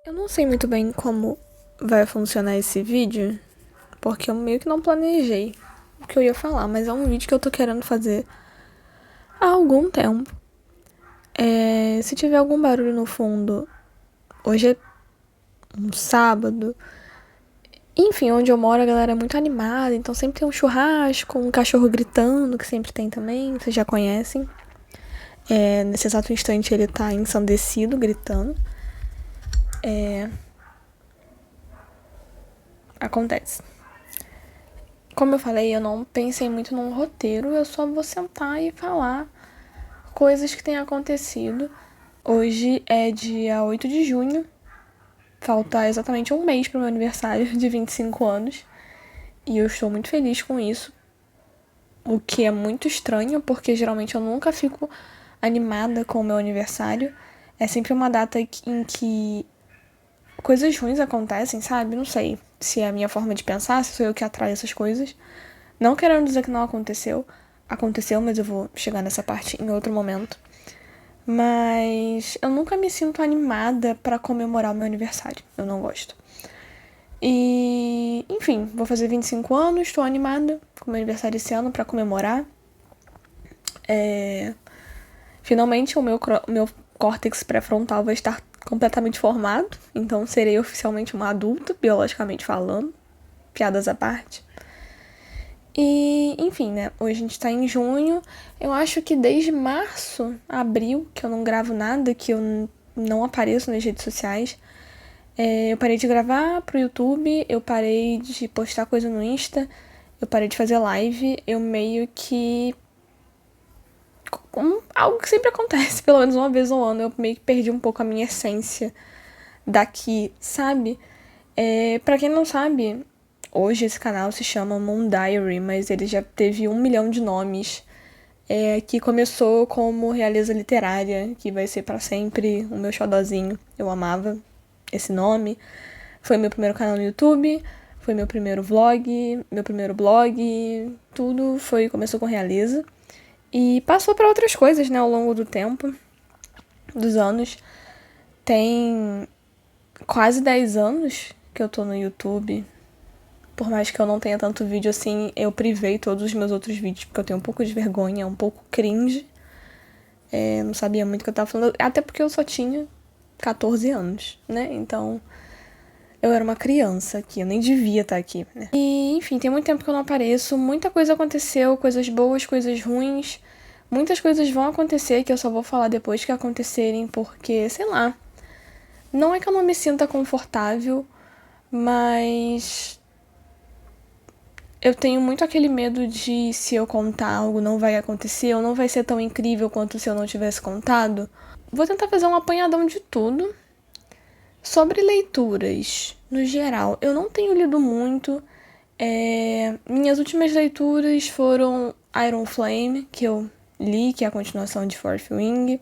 Eu não sei muito bem como vai funcionar esse vídeo, porque eu meio que não planejei o que eu ia falar, mas é um vídeo que eu tô querendo fazer há algum tempo. Se tiver algum barulho no fundo, hoje é um sábado. Enfim, onde eu moro a galera é muito animada, então sempre tem um churrasco, um cachorro gritando, que sempre tem também, vocês já conhecem. Nesse exato instante ele tá ensandecido, gritando. Acontece. Como eu falei, eu não pensei muito num roteiro, eu só vou sentar e falar coisas que têm acontecido. Hoje é dia 8 de junho, falta exatamente um mês pro meu aniversário de 25 anos. E eu estou muito feliz com isso. O que é muito estranho, porque geralmente eu nunca fico animada com o meu aniversário. É sempre uma data em que coisas ruins acontecem, sabe? Não sei se é a minha forma de pensar, se sou eu que atraio essas coisas. Não querendo dizer que não aconteceu. Aconteceu, mas eu vou chegar nessa parte em outro momento. Mas eu nunca me sinto animada pra comemorar o meu aniversário. Eu não gosto. E, enfim, vou fazer 25 anos, tô animada com o meu aniversário esse ano pra comemorar. Finalmente o meu córtex pré-frontal vai estar completamente formado, então serei oficialmente uma adulta, biologicamente falando. Piadas à parte. E, enfim, né? Hoje a gente tá em junho. Eu acho que desde março, abril, que eu não gravo nada, que eu não apareço nas redes sociais. Eu parei de gravar pro YouTube, eu parei de postar coisa no Insta, eu parei de fazer live, eu meio que... algo que sempre acontece, pelo menos uma vez ao ano, eu meio que perdi um pouco a minha essência daqui, sabe? Pra quem não sabe, hoje esse canal se chama Moon Diary, mas ele já teve 1 milhão de nomes. Que começou como Realeza Literária, que vai ser pra sempre o meu xodozinho. Eu amava esse nome. Foi meu primeiro canal no YouTube, foi meu primeiro vlog, meu primeiro blog, tudo começou com Realeza. E passou para outras coisas, né, ao longo do tempo, dos anos. Tem quase 10 anos que eu tô no YouTube. Por mais que eu não tenha tanto vídeo assim, eu privei todos os meus outros vídeos, porque eu tenho um pouco de vergonha, um pouco cringe. Não sabia muito o que eu tava falando, até porque eu só tinha 14 anos, né? Então, eu era uma criança aqui, eu nem devia estar aqui, né? E, enfim, tem muito tempo que eu não apareço, muita coisa aconteceu, coisas boas, coisas ruins. Muitas coisas vão acontecer que eu só vou falar depois que acontecerem, porque, sei lá, não é que eu não me sinta confortável, mas eu tenho muito aquele medo de se eu contar algo não vai acontecer, ou não vai ser tão incrível quanto se eu não tivesse contado. Vou tentar fazer um apanhadão de tudo. Sobre leituras, no geral, eu não tenho lido muito. Minhas últimas leituras foram Iron Flame, que eu li, que é a continuação de Fourth Wing.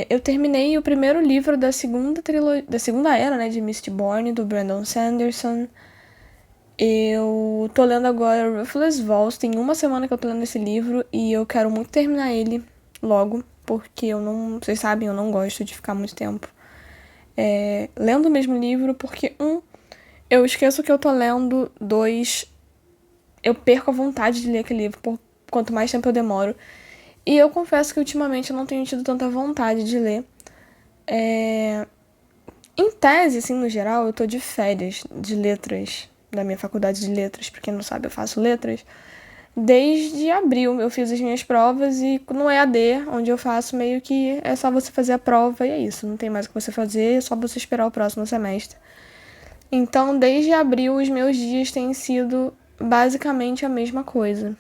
Eu terminei o primeiro livro da segunda era, né, de Mistborn, do Brandon Sanderson. Eu tô lendo agora Ruthless Vows, tem uma semana que eu tô lendo esse livro e eu quero muito terminar ele logo, porque vocês sabem, eu não gosto de ficar muito tempo lendo o mesmo livro, porque eu esqueço o que eu tô lendo, 2, eu perco a vontade de ler aquele livro quanto mais tempo eu demoro. E eu confesso que ultimamente eu não tenho tido tanta vontade de ler. Em tese, assim, no geral, eu tô de férias de letras, da minha faculdade de letras, pra quem não sabe, eu faço letras. Desde abril eu fiz as minhas provas e no EAD, onde eu faço meio que é só você fazer a prova e é isso, não tem mais o que você fazer, é só você esperar o próximo semestre. Então, desde abril, os meus dias têm sido basicamente a mesma coisa.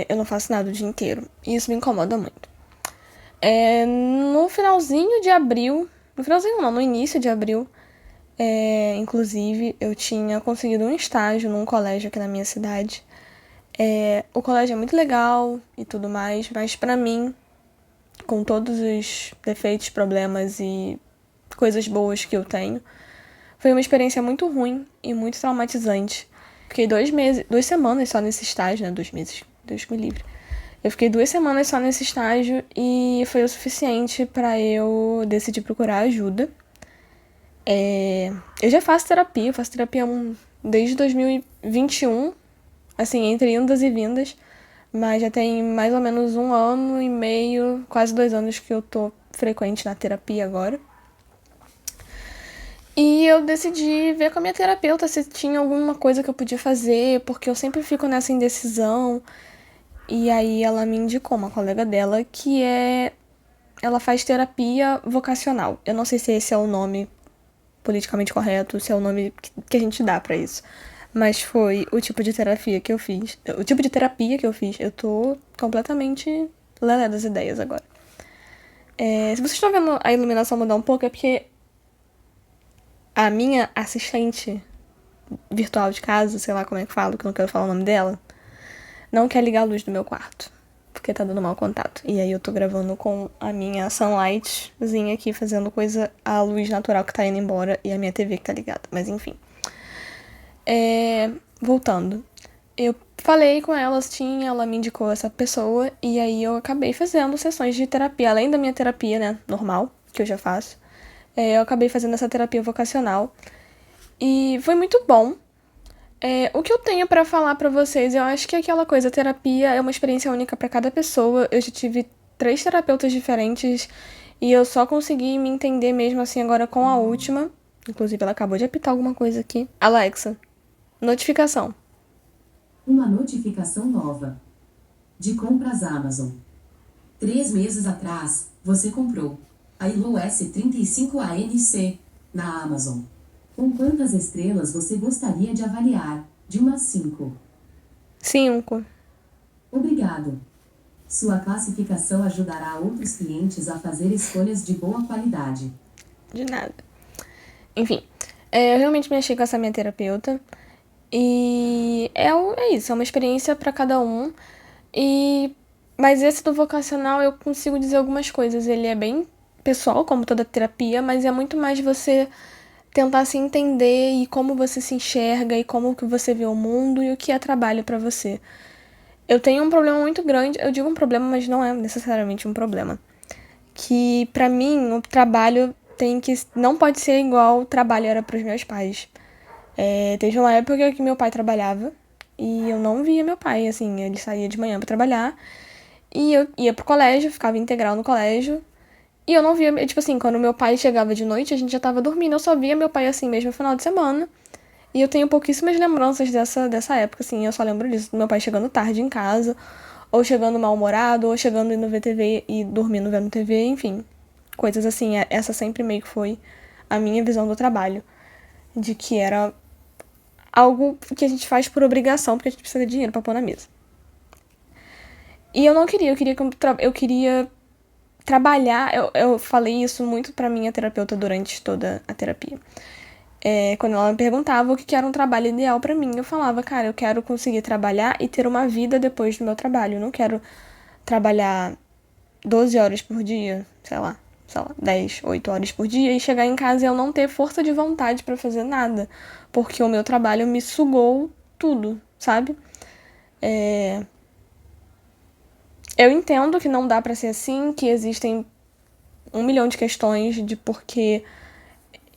Eu não faço nada o dia inteiro e isso me incomoda muito. No finalzinho de abril, no finalzinho não, no início de abril, inclusive, eu tinha conseguido um estágio num colégio aqui na minha cidade. O colégio é muito legal e tudo mais, mas pra mim, com todos os defeitos, problemas e coisas boas que eu tenho, foi uma experiência muito ruim e muito traumatizante. Fiquei 2 semanas só nesse estágio, né? 2 meses, Deus me livre. Eu fiquei 2 semanas só nesse estágio e foi o suficiente pra eu decidir procurar ajuda. Eu já faço terapia desde 2021, assim, entre indas e vindas, mas já tem mais ou menos 1 ano e meio, quase 2 anos que eu tô frequente na terapia agora. E eu decidi ver com a minha terapeuta se tinha alguma coisa que eu podia fazer, porque eu sempre fico nessa indecisão. E aí ela me indicou uma colega dela ela faz terapia vocacional. Eu não sei se esse é o nome politicamente correto, se é o nome que a gente dá pra isso. Mas foi o tipo de terapia que eu fiz. O tipo de terapia que eu fiz. Eu tô completamente lelé das ideias agora. Se vocês estão vendo a iluminação mudar um pouco, é porque a minha assistente virtual de casa, sei lá como é que falo, que eu não quero falar o nome dela, não quer ligar a luz do meu quarto, porque tá dando mau contato. E aí eu tô gravando com a minha sunlightzinha aqui, fazendo coisa à luz natural que tá indo embora, e a minha TV que tá ligada. Mas enfim. Voltando. Eu falei com ela, assim, ela me indicou essa pessoa, e aí eu acabei fazendo sessões de terapia, além da minha terapia, né, normal, que eu já faço. Eu acabei fazendo essa terapia vocacional. E foi muito bom. O que eu tenho pra falar pra vocês, eu acho que é aquela coisa, terapia é uma experiência única pra cada pessoa. Eu já tive 3 terapeutas diferentes e eu só consegui me entender mesmo assim agora com a última. Inclusive, ela acabou de apitar alguma coisa aqui. Alexa, notificação. Uma notificação nova. De compras Amazon. 3 meses atrás, você comprou a iOS 35 ANC na Amazon. Com quantas estrelas você gostaria de avaliar? De 1 a 5. 5. Obrigado. Sua classificação ajudará outros clientes a fazer escolhas de boa qualidade. De nada. Enfim, eu realmente me achei com essa minha terapeuta. E é isso, é uma experiência pra cada um. Mas esse do vocacional eu consigo dizer algumas coisas. Ele é bem pessoal, como toda terapia, mas é muito mais você tentar se entender e como você se enxerga e como que você vê o mundo e o que é trabalho pra você. Eu tenho um problema muito grande, eu digo um problema, mas não é necessariamente um problema. Que pra mim o trabalho não pode ser igual o trabalho era pros meus pais. Teve uma época que meu pai trabalhava e eu não via meu pai, assim, ele saía de manhã pra trabalhar e eu ia pro colégio, ficava integral no colégio. E eu não via, tipo assim, quando meu pai chegava de noite, a gente já tava dormindo, eu só via meu pai assim mesmo no final de semana. E eu tenho pouquíssimas lembranças dessa época, assim, eu só lembro disso, do meu pai chegando tarde em casa, ou chegando mal-humorado, ou chegando indo ver TV e dormindo vendo TV, enfim. Coisas assim, essa sempre meio que foi a minha visão do trabalho. De que era algo que a gente faz por obrigação, porque a gente precisa de dinheiro pra pôr na mesa. E eu não queria, eu queria trabalhar, eu falei isso muito pra minha terapeuta durante toda a terapia. Quando ela me perguntava o que era um trabalho ideal pra mim, eu falava, cara, eu quero conseguir trabalhar e ter uma vida depois do meu trabalho. Eu não quero trabalhar 12 horas por dia, sei lá, 10, 8 horas por dia e chegar em casa e eu não ter força de vontade pra fazer nada, porque o meu trabalho me sugou tudo, sabe? Eu entendo que não dá pra ser assim, que existem 1 milhão de questões de porque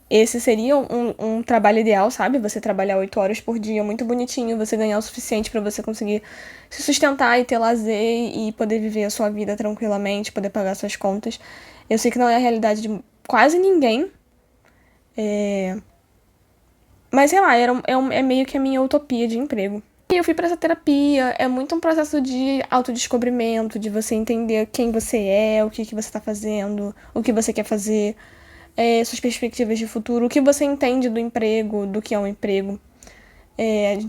esse seria um trabalho ideal, sabe? Você trabalhar 8 horas por dia, muito bonitinho, você ganhar o suficiente pra você conseguir se sustentar e ter lazer e poder viver a sua vida tranquilamente, poder pagar suas contas. Eu sei que não é a realidade de quase ninguém, mas sei lá, é meio que a minha utopia de emprego. E eu fui pra essa terapia, é muito um processo de autodescobrimento, de você entender quem você é, o que você tá fazendo, o que você quer fazer, suas perspectivas de futuro, o que você entende do emprego, do que é um emprego.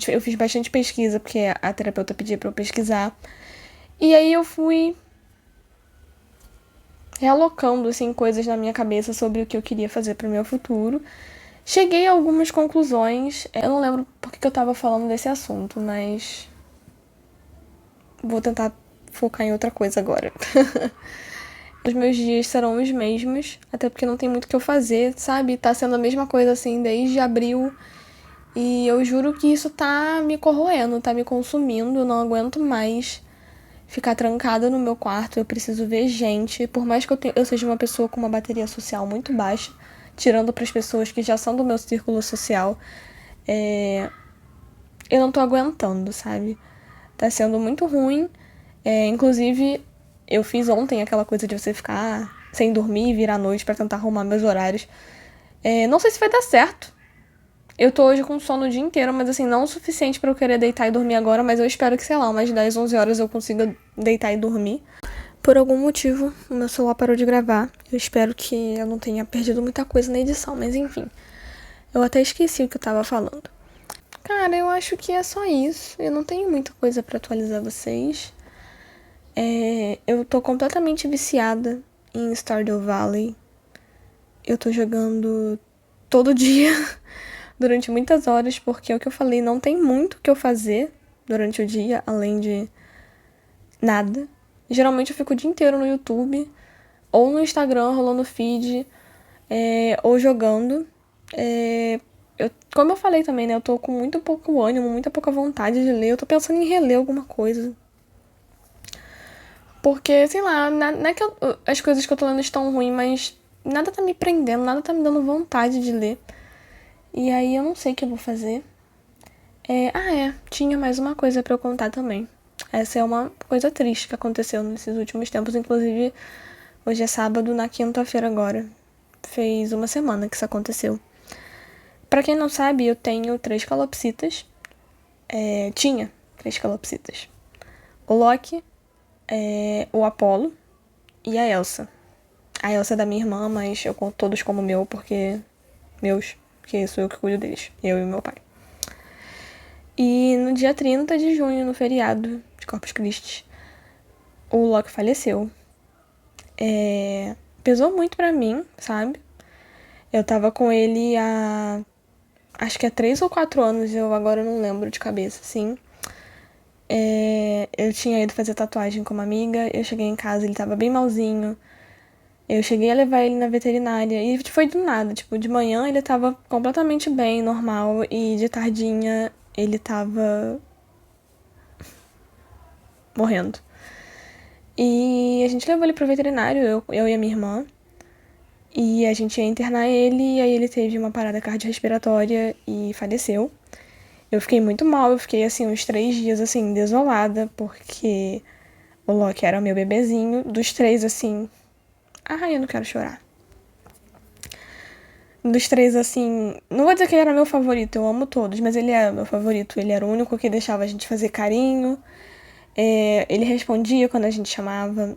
Eu fiz bastante pesquisa, porque a terapeuta pedia pra eu pesquisar. E aí eu fui realocando, assim, coisas na minha cabeça sobre o que eu queria fazer pro meu futuro. Cheguei a algumas conclusões. Eu não lembro por que eu tava falando desse assunto, mas vou tentar focar em outra coisa agora. Os meus dias serão os mesmos, até porque não tem muito o que eu fazer, sabe? Tá sendo a mesma coisa assim desde abril. E eu juro que isso tá me corroendo, tá me consumindo, eu não aguento mais ficar trancada no meu quarto, eu preciso ver gente. Por mais que eu seja uma pessoa com uma bateria social muito baixa, tirando para as pessoas que já são do meu círculo social, eu não tô aguentando, sabe? Tá sendo muito ruim. Inclusive, eu fiz ontem aquela coisa de você ficar sem dormir e vir à noite pra tentar arrumar meus horários. Não sei se vai dar certo. Eu tô hoje com sono o dia inteiro, mas assim, não o suficiente pra eu querer deitar e dormir agora, mas eu espero que, sei lá, umas 10, 11 horas eu consiga deitar e dormir. Por algum motivo, o meu celular parou de gravar. Eu espero que eu não tenha perdido muita coisa na edição, mas enfim. Eu até esqueci o que eu tava falando. Cara, eu acho que é só isso. Eu não tenho muita coisa pra atualizar vocês. Eu tô completamente viciada em Stardew Valley. Eu tô jogando todo dia, durante muitas horas, porque é o que eu falei, não tem muito o que eu fazer durante o dia, além de nada. Geralmente eu fico o dia inteiro no YouTube, ou no Instagram, rolando feed, ou jogando. Como eu falei também, né, eu tô com muito pouco ânimo, muita pouca vontade de ler. Eu tô pensando em reler alguma coisa. Porque, sei lá, não é que as coisas que eu tô lendo estão ruins, mas nada tá me prendendo, nada tá me dando vontade de ler. E aí eu não sei o que eu vou fazer. Tinha mais uma coisa pra eu contar também. Essa é uma coisa triste que aconteceu nesses últimos tempos. Inclusive, hoje é sábado, na quinta-feira agora. Fez uma semana que isso aconteceu. Pra quem não sabe, eu tenho 3 calopsitas. Tinha 3 calopsitas. O Loki, o Apollo e a Elsa. A Elsa é da minha irmã, mas eu conto todos como meu, porque sou eu que cuido deles, eu e meu pai. E no dia 30 de junho, no feriado de Corpus Christi, o Loki faleceu. Pesou muito pra mim, sabe? Eu tava com ele acho que há 3 ou 4 anos, eu agora não lembro de cabeça, assim. Eu tinha ido fazer tatuagem com uma amiga, eu cheguei em casa, ele tava bem malzinho. Eu cheguei a levar ele na veterinária e foi do nada, tipo, de manhã ele tava completamente bem, normal, e de tardinha ele tava morrendo. E a gente levou ele pro veterinário, eu e a minha irmã, e a gente ia internar ele, e aí ele teve uma parada cardiorrespiratória e faleceu. Eu fiquei muito mal, eu fiquei, assim, uns 3 dias, assim, desolada, porque o Loki era meu bebezinho. Dos 3, assim... eu não quero chorar. Dos 3, assim... Não vou dizer que ele era meu favorito, eu amo todos, mas ele era meu favorito. Ele era o único que deixava a gente fazer carinho. Ele respondia quando a gente chamava.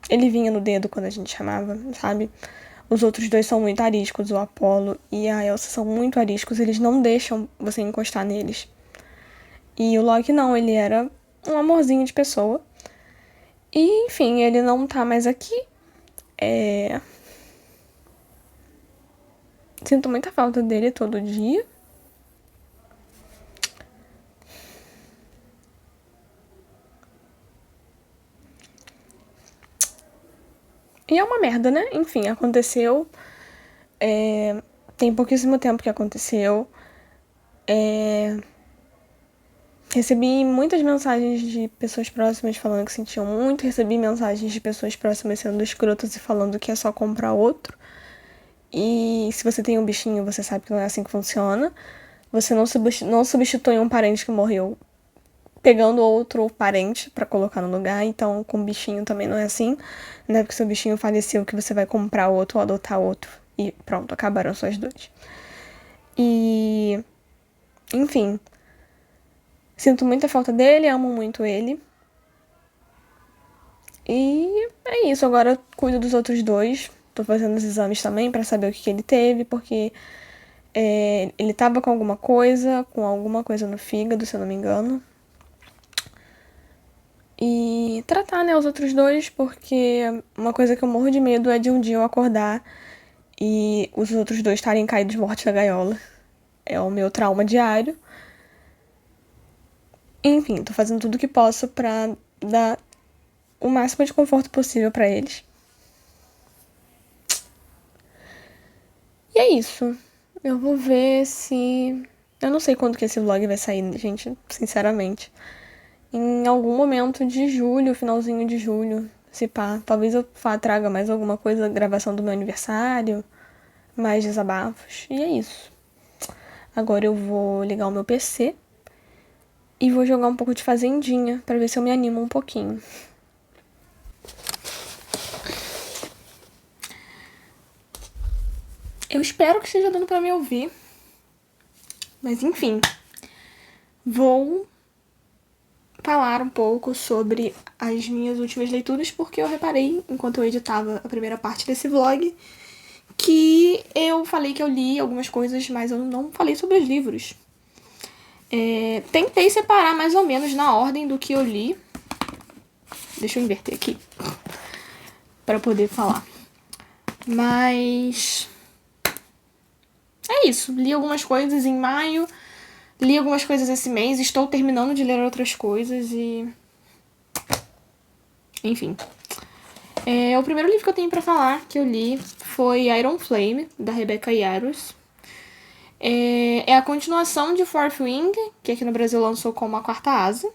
Ele vinha no dedo quando a gente chamava, sabe? Os outros 2 são muito ariscos, o Apollo e a Elsa são muito ariscos, eles não deixam você encostar neles. E o Loki não, ele era um amorzinho de pessoa. E, enfim, ele não tá mais aqui. Sinto muita falta dele todo dia. E é uma merda, né? Enfim, aconteceu. Tem pouquíssimo tempo que aconteceu. Recebi muitas mensagens de pessoas próximas falando que sentiam muito. Recebi mensagens de pessoas próximas sendo escrotas e falando que é só comprar outro. E se você tem um bichinho, você sabe que não é assim que funciona. Você não substitui um parente que morreu pegando outro parente pra colocar no lugar. Então, com bichinho também não é assim. Não é porque seu bichinho faleceu que você vai comprar outro ou adotar outro. E pronto, acabaram suas dores. E... Enfim. Sinto muita falta dele, amo muito ele. E é isso, agora eu cuido dos outros 2. Tô fazendo os exames também pra saber o que ele teve, porque ele tava com alguma coisa no fígado, se eu não me engano. E tratar, né, os outros 2, porque uma coisa que eu morro de medo é de um dia eu acordar e os outros 2 estarem caídos mortos na gaiola. É o meu trauma diário. Enfim, tô fazendo tudo o que posso pra dar o máximo de conforto possível pra eles. E é isso. Eu vou ver se... Eu não sei quando que esse vlog vai sair, gente, sinceramente. em algum momento de julho, finalzinho de julho, se pá. Talvez eu traga mais alguma coisa, gravação do meu aniversário, mais desabafos. E é isso. Agora eu vou ligar o meu PC e vou jogar um pouco de Fazendinha pra ver se eu me animo um pouquinho. Eu espero que esteja dando pra me ouvir. Mas enfim, vou falar um pouco sobre as minhas últimas leituras, porque eu reparei, enquanto eu editava a primeira parte desse vlog, que eu falei que eu li algumas coisas, mas eu não falei sobre os livros. Tentei separar mais ou menos na ordem do que eu li. Deixa eu inverter aqui para poder falar. Mas é isso. Li algumas coisas em maio, li algumas coisas esse mês, estou terminando de ler outras coisas e... Enfim. O primeiro livro que eu tenho pra falar, que eu li, foi Iron Flame, da Rebecca Yarros. É a continuação de Fourth Wing, que aqui no Brasil lançou como A Quarta Asa.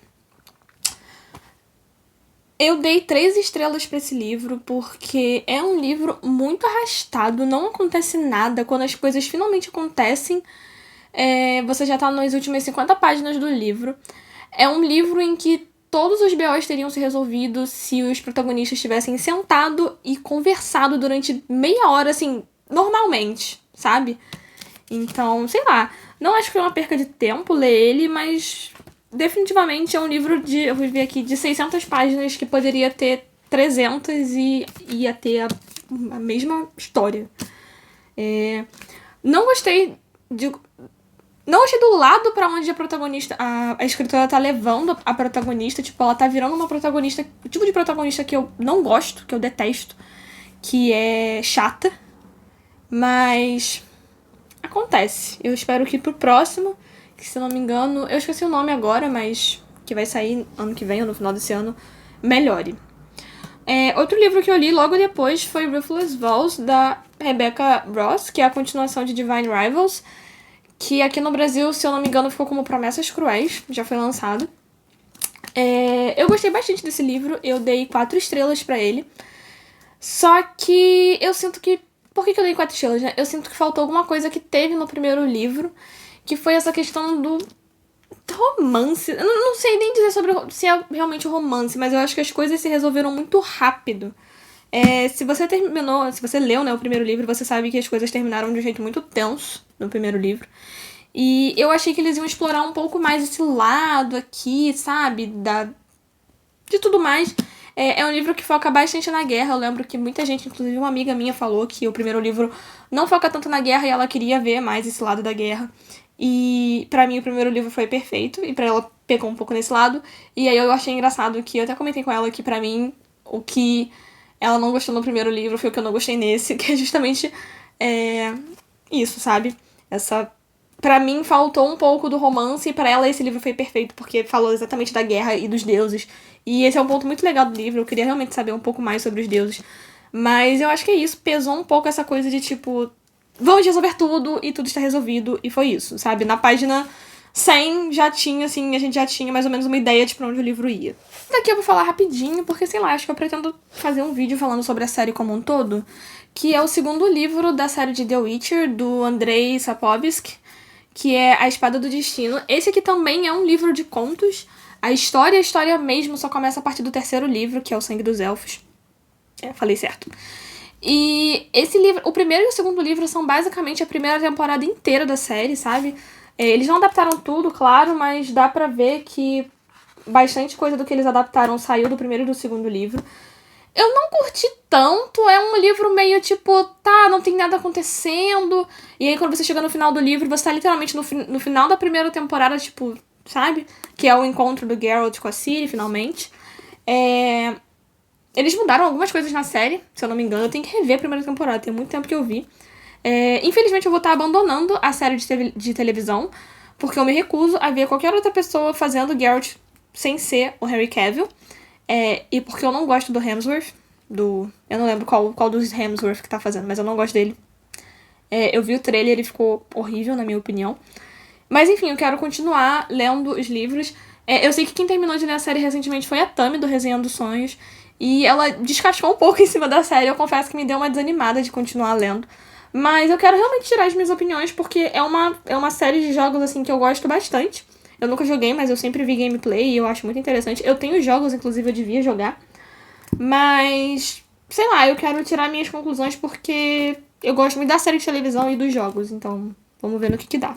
Eu dei 3 estrelas pra esse livro, porque é um livro muito arrastado, não acontece nada. Quando as coisas finalmente acontecem, você já tá nas últimas 50 páginas do livro. É um livro em que todos os BOs teriam se resolvido se os protagonistas tivessem sentado e conversado durante meia hora, assim, normalmente, sabe? Então, sei lá, não acho que foi uma perca de tempo ler ele, mas definitivamente é um livro de, eu vou ver aqui, de 600 páginas que poderia ter 300 e ia ter a mesma história. Não gostei do lado pra onde a protagonista, a escritora tá levando a protagonista. Tipo, ela tá virando uma protagonista, o tipo de protagonista que eu não gosto, que eu detesto, que é chata. Mas acontece. Eu espero que pro próximo, que se eu não me engano, eu esqueci o nome agora, mas que vai sair ano que vem ou no final desse ano, melhore. Outro livro que eu li logo depois foi Ruthless Vows, da Rebecca Ross, que é a continuação de Divine Rivals, que aqui no Brasil, se eu não me engano, ficou como Promessas Cruéis, já foi lançado. Eu gostei bastante desse livro, eu dei 4 estrelas pra ele. Só que eu sinto que... Por que eu dei 4 estrelas, né? Eu sinto que faltou alguma coisa que teve no primeiro livro, que foi essa questão do romance. Eu não sei nem dizer se é realmente romance, mas eu acho que as coisas se resolveram muito rápido. Se você leu, né, o primeiro livro, você sabe que as coisas terminaram de um jeito muito tenso no primeiro livro. E eu achei que eles iam explorar um pouco mais esse lado aqui, sabe? De tudo mais. É um livro que foca bastante na guerra. Eu lembro que muita gente, inclusive uma amiga minha, falou que o primeiro livro não foca tanto na guerra e ela queria ver mais esse lado da guerra. E pra mim o primeiro livro foi perfeito, e pra ela pegou um pouco nesse lado. E aí eu achei engraçado que eu até comentei com ela que pra mim o que ela não gostou no primeiro livro foi o que eu não gostei nesse, que é justamente isso, sabe? Pra mim faltou um pouco do romance, e pra ela esse livro foi perfeito, porque falou exatamente da guerra e dos deuses. E esse é um ponto muito legal do livro, eu queria realmente saber um pouco mais sobre os deuses. Mas eu acho que é isso, pesou um pouco essa coisa de tipo, vamos resolver tudo e tudo está resolvido, e foi isso, sabe? Na página 100 já tinha, assim, a gente já tinha mais ou menos uma ideia de pra onde o livro ia. Daqui eu vou falar rapidinho, porque sei lá, acho que eu pretendo fazer um vídeo falando sobre a série como um todo, que é o segundo livro da série de The Witcher, do Andrei Sapkowski, que é A Espada do Destino. Esse aqui também é um livro de contos. A história mesmo só começa a partir do terceiro livro, que é O Sangue dos Elfos. Falei certo. E esse livro, o primeiro e o segundo livro são basicamente a primeira temporada inteira da série, sabe? Eles não adaptaram tudo, claro, mas dá pra ver que bastante coisa do que eles adaptaram saiu do primeiro e do segundo livro. Eu não curti tanto, é um livro meio tipo, tá, não tem nada acontecendo. E aí quando você chega no final do livro, você tá literalmente no final da primeira temporada, tipo, sabe? Que é o encontro do Geralt com a Ciri, finalmente. Eles mudaram algumas coisas na série, se eu não me engano. Eu tenho que rever a primeira temporada, tem muito tempo que eu vi. Infelizmente eu vou estar abandonando a série de televisão, porque eu me recuso a ver qualquer outra pessoa fazendo Geralt sem ser o Henry Cavill. E porque eu não gosto do Hemsworth, eu não lembro qual dos Hemsworth que tá fazendo, mas eu não gosto dele. Eu vi o trailer, ele ficou horrível, na minha opinião. Mas enfim, eu quero continuar lendo os livros. Eu sei que quem terminou de ler a série recentemente foi a Tami, do Resenhando Sonhos. E ela descascou um pouco em cima da série. Eu confesso que me deu uma desanimada de continuar lendo. Mas eu quero realmente tirar as minhas opiniões, porque é uma série de jogos, assim, que eu gosto bastante. Eu nunca joguei, mas eu sempre vi gameplay e eu acho muito interessante. Eu tenho jogos, inclusive, eu devia jogar. Mas, sei lá, eu quero tirar minhas conclusões porque eu gosto muito da série de televisão e dos jogos. Então, vamos ver no que dá.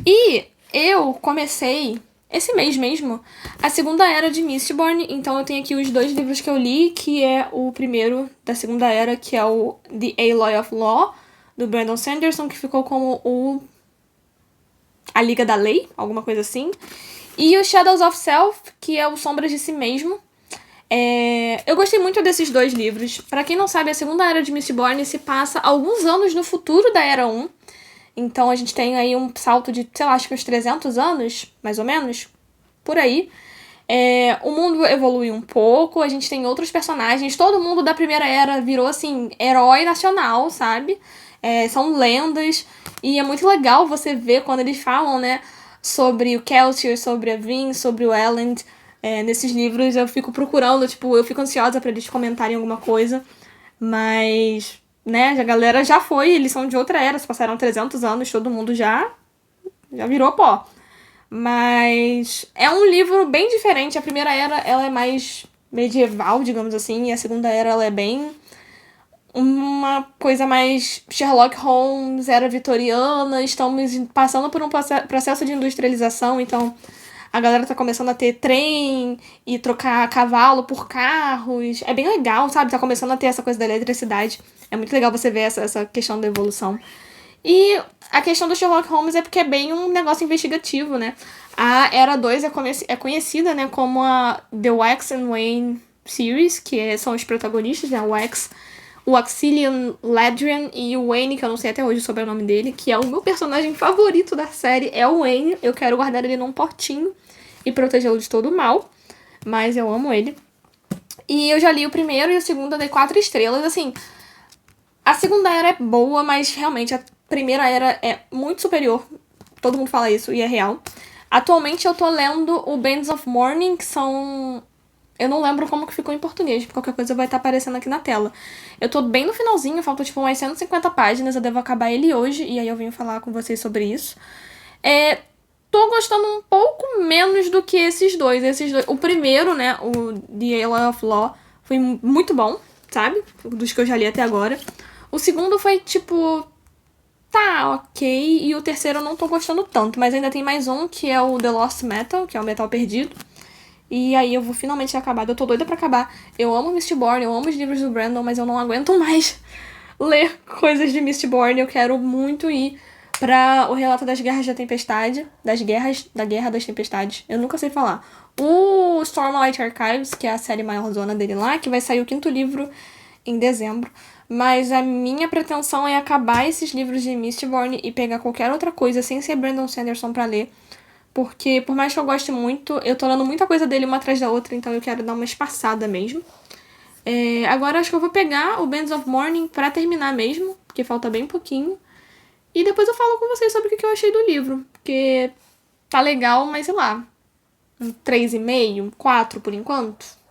E eu comecei, esse mês mesmo, a segunda era de Mistborn. Então eu tenho aqui os 2 livros que eu li, que é o primeiro da segunda era, que é o The Aloy of Law, do Brandon Sanderson, que ficou como A Liga da Lei, alguma coisa assim. E o Shadows of Self, que é o Sombras de Si Mesmo. Eu gostei muito desses 2 livros. Pra quem não sabe, a segunda era de Mistborn se passa alguns anos no futuro da Era 1. Então a gente tem aí um salto de, sei lá, acho que uns 300 anos, mais ou menos, por aí. O mundo evolui um pouco, a gente tem outros personagens, todo mundo da primeira era virou, assim, herói nacional, sabe? São lendas, e é muito legal você ver quando eles falam, né, sobre o Kelsier, sobre a Vin, sobre o Elend. Nesses livros eu fico procurando, tipo, eu fico ansiosa pra eles comentarem alguma coisa, mas, né, a galera já foi, eles são de outra era, se passaram 300 anos, todo mundo já virou pó. Mas é um livro bem diferente. A primeira era, ela é mais medieval, digamos assim, e a segunda era, ela é bem uma coisa mais Sherlock Holmes, era vitoriana. Estamos passando por um processo de industrialização, então a galera tá começando a ter trem e trocar cavalo por carros. É bem legal, sabe? Tá começando a ter essa coisa da eletricidade. É muito legal você ver essa questão da evolução. E a questão do Sherlock Holmes é porque é bem um negócio investigativo, né? A Era 2 é conhecida, né, como a The Wax and Wayne Series, que são os protagonistas, né? O Wax, o Axelian Ladrian e o Wayne, que eu não sei até hoje sobre o nome dele, que é o meu personagem favorito da série, é o Wayne. Eu quero guardar ele num potinho e protegê-lo de todo o mal, mas eu amo ele. E eu já li o primeiro e o segundo, eu dei 4 estrelas. Assim, a segunda era é boa, mas realmente a primeira era é muito superior. Todo mundo fala isso e é real. Atualmente eu tô lendo o Bands of Mourning, que são... Eu não lembro como que ficou em português, qualquer coisa vai estar aparecendo aqui na tela. Eu tô bem no finalzinho, faltam tipo umas 150 páginas, eu devo acabar ele hoje, e aí eu venho falar com vocês sobre isso. Tô gostando um pouco menos do que esses dois. O primeiro, né, o The Aloy of Law, foi muito bom, sabe? Dos que eu já li até agora. O segundo foi tipo... Tá, ok. E o terceiro eu não tô gostando tanto, mas ainda tem mais um, que é o The Lost Metal, que é o Metal Perdido. E aí eu vou finalmente acabar. Eu tô doida pra acabar. Eu amo Mistborn, eu amo os livros do Brandon, mas eu não aguento mais ler coisas de Mistborn. Eu quero muito ir pra o relato das Guerras da Tempestade. Da Guerra das Tempestades. Eu nunca sei falar. O Stormlight Archives, que é a série maiorzona dele lá, que vai sair o 5º livro em dezembro. Mas a minha pretensão é acabar esses livros de Mistborn e pegar qualquer outra coisa sem ser Brandon Sanderson pra ler. Porque, por mais que eu goste muito, eu tô lendo muita coisa dele uma atrás da outra, então eu quero dar uma espaçada mesmo. Agora acho que eu vou pegar o Bands of Mourning pra terminar mesmo, porque falta bem pouquinho. E depois eu falo com vocês sobre o que eu achei do livro. Porque tá legal, mas sei lá, um 3,5, um 4 por enquanto.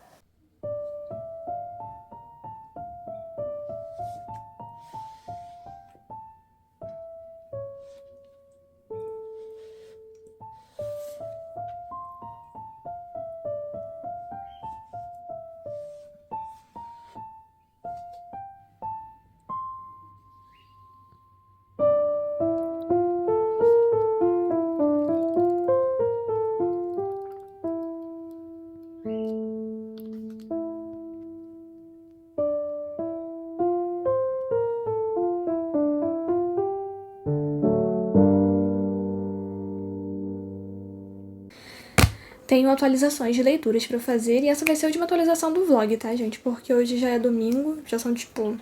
Tenho atualizações de leituras pra fazer e essa vai ser a última atualização do vlog, tá, gente? Porque hoje já é domingo, já são tipo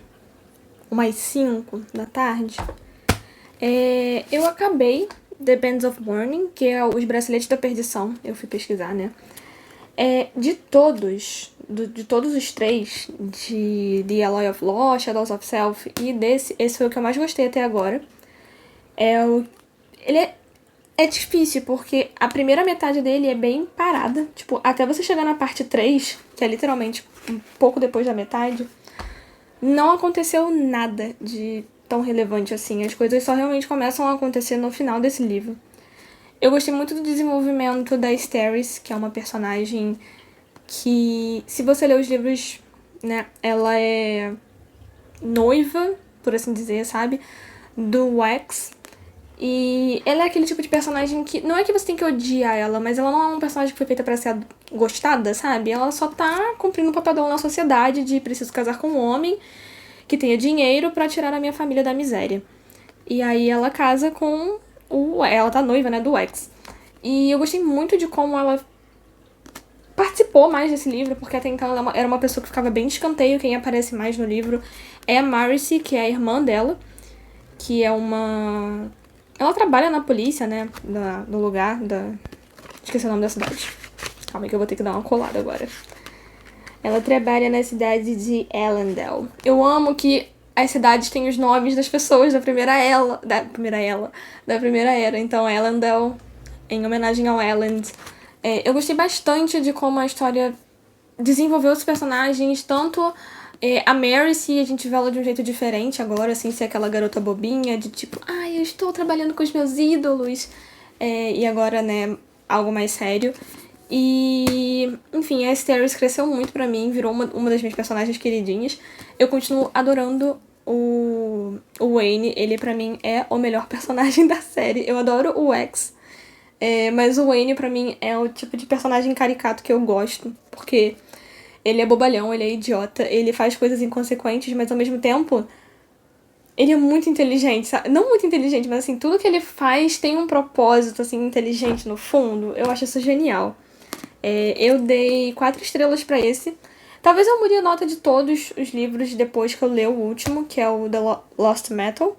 umas 5 da tarde. Eu acabei The Bands of Mourning, que é os Braceletes da Perdição. Eu fui pesquisar, né? De todos os 3, de The Aloy of Law, Shadows of Self e esse foi o que eu mais gostei até agora. Ele É difícil, porque a primeira metade dele é bem parada. Tipo, até você chegar na parte 3, que é literalmente um pouco depois da metade, não aconteceu nada de tão relevante assim. As coisas só realmente começam a acontecer no final desse livro. Eu gostei muito do desenvolvimento da Asteris, que é uma personagem que, se você ler os livros, né, ela é noiva, por assim dizer, sabe, do Wax. E ela é aquele tipo de personagem que não é que você tem que odiar ela, mas ela não é um personagem que foi feita pra ser gostada, sabe? Ela só tá cumprindo o papel dela na sociedade de preciso casar com um homem que tenha dinheiro pra tirar a minha família da miséria. E aí ela casa com ela tá noiva, né, do Wax. E eu gostei muito de como ela participou mais desse livro, porque até então ela era uma pessoa que ficava bem de escanteio. Quem aparece mais no livro é a Marcy, que é a irmã dela, que é uma... Ela trabalha na polícia, né, no lugar da... Esqueci o nome da cidade. Calma aí que eu vou ter que dar uma colada agora. Ela trabalha na cidade de Ellendale. Eu amo que as cidades têm os nomes das pessoas da primeira era. Então, Ellendale, em homenagem ao Elend. Eu gostei bastante de como a história desenvolveu os personagens, tanto a Mary, se a gente vê ela de um jeito diferente agora, assim, ser aquela garota bobinha, de tipo, ai, eu estou trabalhando com os meus ídolos, e agora, né, algo mais sério. E, enfim, a Asteris cresceu muito pra mim, virou uma das minhas personagens queridinhas. Eu continuo adorando o Wayne, ele pra mim é o melhor personagem da série. Eu adoro o Wax, mas o Wayne pra mim é o tipo de personagem caricato que eu gosto, porque ele é bobalhão, ele é idiota, ele faz coisas inconsequentes, mas ao mesmo tempo ele é muito inteligente, sabe? Não muito inteligente, mas assim, tudo que ele faz tem um propósito, assim, inteligente no fundo. Eu acho isso genial. Eu dei 4 estrelas pra esse. Talvez eu mude a nota de todos os livros depois que eu ler o último, que é o The Lost Metal.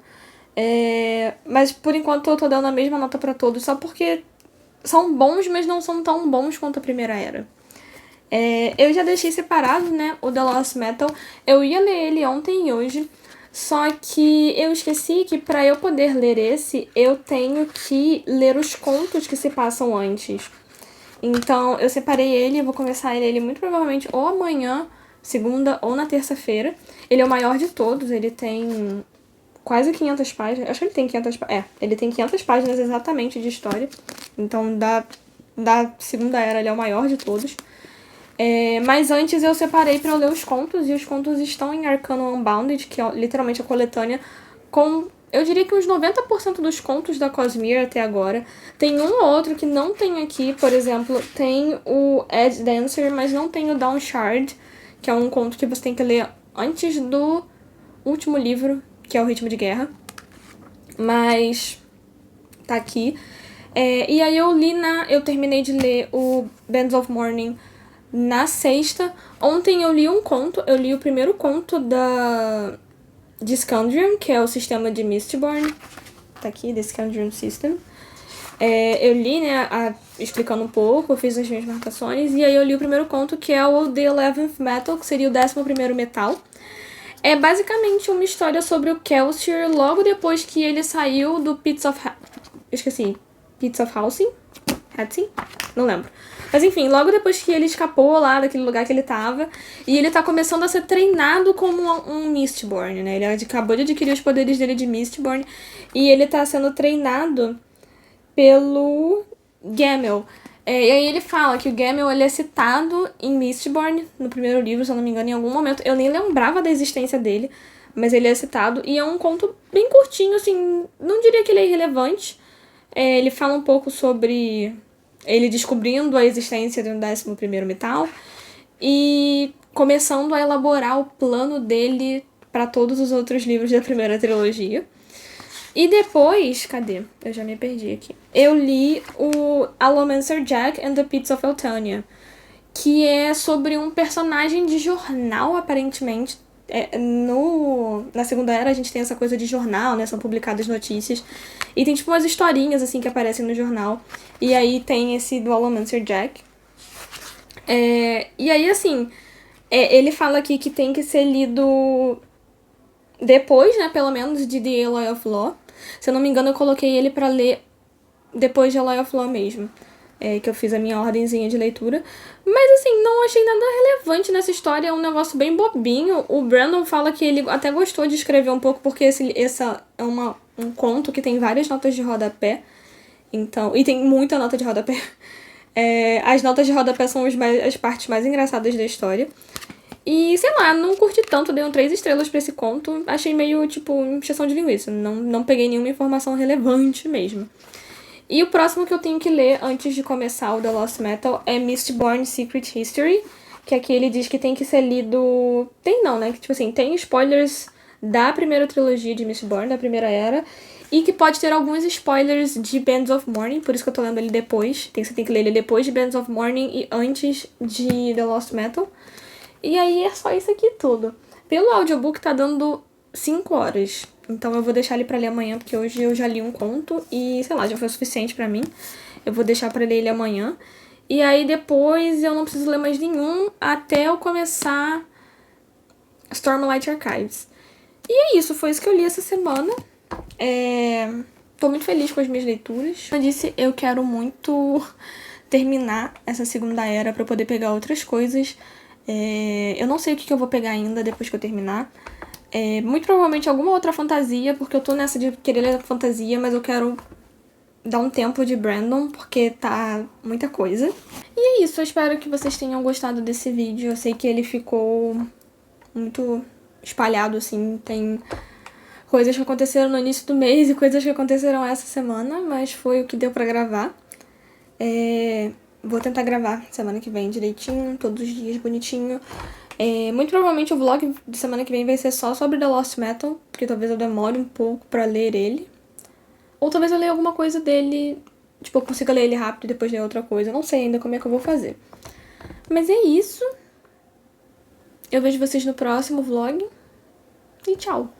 Mas por enquanto eu tô dando a mesma nota pra todos, só porque são bons, mas não são tão bons quanto a primeira era. Eu já deixei separado, né, o The Lost Metal. Eu ia ler ele ontem e hoje, só que eu esqueci que pra eu poder ler esse, eu tenho que ler os contos que se passam antes. Então, eu separei ele e vou começar a ler ele muito provavelmente ou amanhã, segunda, ou na terça-feira. Ele é o maior de todos, ele tem quase 500 páginas. Acho que ele tem 500 páginas. Ele tem 500 páginas exatamente de história. Então, da segunda era, ele é o maior de todos. Mas antes eu separei pra eu ler os contos, e os contos estão em Arcano Unbounded, que é literalmente a coletânea com, eu diria que uns 90% dos contos da Cosmere até agora. Tem um ou outro que não tem aqui, por exemplo, tem o Ed Dancer, mas não tem o Downshard, que é um conto que você tem que ler antes do último livro, que é o Ritmo de Guerra. Mas tá aqui. E aí eu terminei de ler o Bands of Morning na sexta. Ontem eu li um conto, eu li o primeiro conto de Scandrium, que é o sistema de Mistborn. Tá aqui, The Scandrium System. Eu li, né, explicando um pouco, eu fiz as minhas marcações, e aí eu li o primeiro conto, que é o The 11th Metal, que seria o 11º metal. É basicamente uma história sobre o Kelsier logo depois que ele saiu do Pits of Housing? Não lembro. Mas enfim, logo depois que ele escapou lá daquele lugar que ele tava, e ele tá começando a ser treinado como um Mistborn, né? Ele acabou de adquirir os poderes dele de Mistborn, e ele tá sendo treinado pelo Gamel. E aí ele fala que o Gamel, ele é citado em Mistborn, no primeiro livro, se eu não me engano, em algum momento. Eu nem lembrava da existência dele, mas ele é citado, e é um conto bem curtinho, assim, não diria que ele é irrelevante. Ele fala um pouco sobre ele descobrindo a existência do 11º metal e começando a elaborar o plano dele para todos os outros livros da primeira trilogia. E depois, cadê? Eu já me perdi aqui. Eu li o Allomancer Jack and the Pits of Eltania, que é sobre um personagem de jornal, aparentemente. Na Segunda Era a gente tem essa coisa de jornal, né? São publicadas notícias. E tem tipo umas historinhas, assim, que aparecem no jornal. E aí tem esse do Allomancer Jack. E aí, assim, ele fala aqui que tem que ser lido depois, né? Pelo menos de The Aloy of Law. Se eu não me engano, eu coloquei ele pra ler depois de Eloy of Law mesmo. Que eu fiz a minha ordenzinha de leitura. Mas, assim, não achei nada relevante nessa história. É um negócio bem bobinho. O Brandon fala que ele até gostou de escrever um pouco, porque essa é um conto que tem várias notas de rodapé. Então, e tem muita nota de rodapé. As notas de rodapé são as partes mais engraçadas da história. E, sei lá, não curti tanto, dei 3 estrelas pra esse conto. Achei meio, tipo, encheção de linguiça. Não peguei nenhuma informação relevante mesmo. E o próximo que eu tenho que ler antes de começar o The Lost Metal é Mistborn Secret History, que aqui ele diz que tem que ser lido... Tem não, né? Que, tipo assim, tem spoilers da primeira trilogia de Mistborn, da primeira era, e que pode ter alguns spoilers de Bands of Morning, por isso que eu tô lendo ele depois. Você tem que ler ele depois de Bands of Morning e antes de The Lost Metal. E aí é só isso aqui tudo. Pelo audiobook tá dando 5 horas. Então eu vou deixar ele pra ler amanhã, porque hoje eu já li um conto e, sei lá, já foi o suficiente pra mim. Eu vou deixar pra ler ele amanhã. E aí depois eu não preciso ler mais nenhum até eu começar Stormlight Archives. E é isso, foi isso que eu li essa semana. Tô muito feliz com as minhas leituras. Como eu disse, eu quero muito terminar essa segunda era pra poder pegar outras coisas. Eu não sei o que eu vou pegar ainda depois que eu terminar. Muito provavelmente alguma outra fantasia, porque eu tô nessa de querer ler fantasia, mas eu quero dar um tempo de Brandon, porque tá muita coisa. E é isso, eu espero que vocês tenham gostado desse vídeo. Eu sei que ele ficou muito espalhado, assim, tem coisas que aconteceram no início do mês e coisas que aconteceram essa semana, mas foi o que deu pra gravar. Vou tentar gravar semana que vem direitinho, todos os dias bonitinho. Muito provavelmente o vlog de semana que vem vai ser só sobre The Lost Metal, porque talvez eu demore um pouco pra ler ele. Ou talvez eu leia alguma coisa dele, tipo, eu consiga ler ele rápido e depois ler outra coisa. Eu não sei ainda como é que eu vou fazer. Mas é isso. Eu vejo vocês no próximo vlog. E tchau!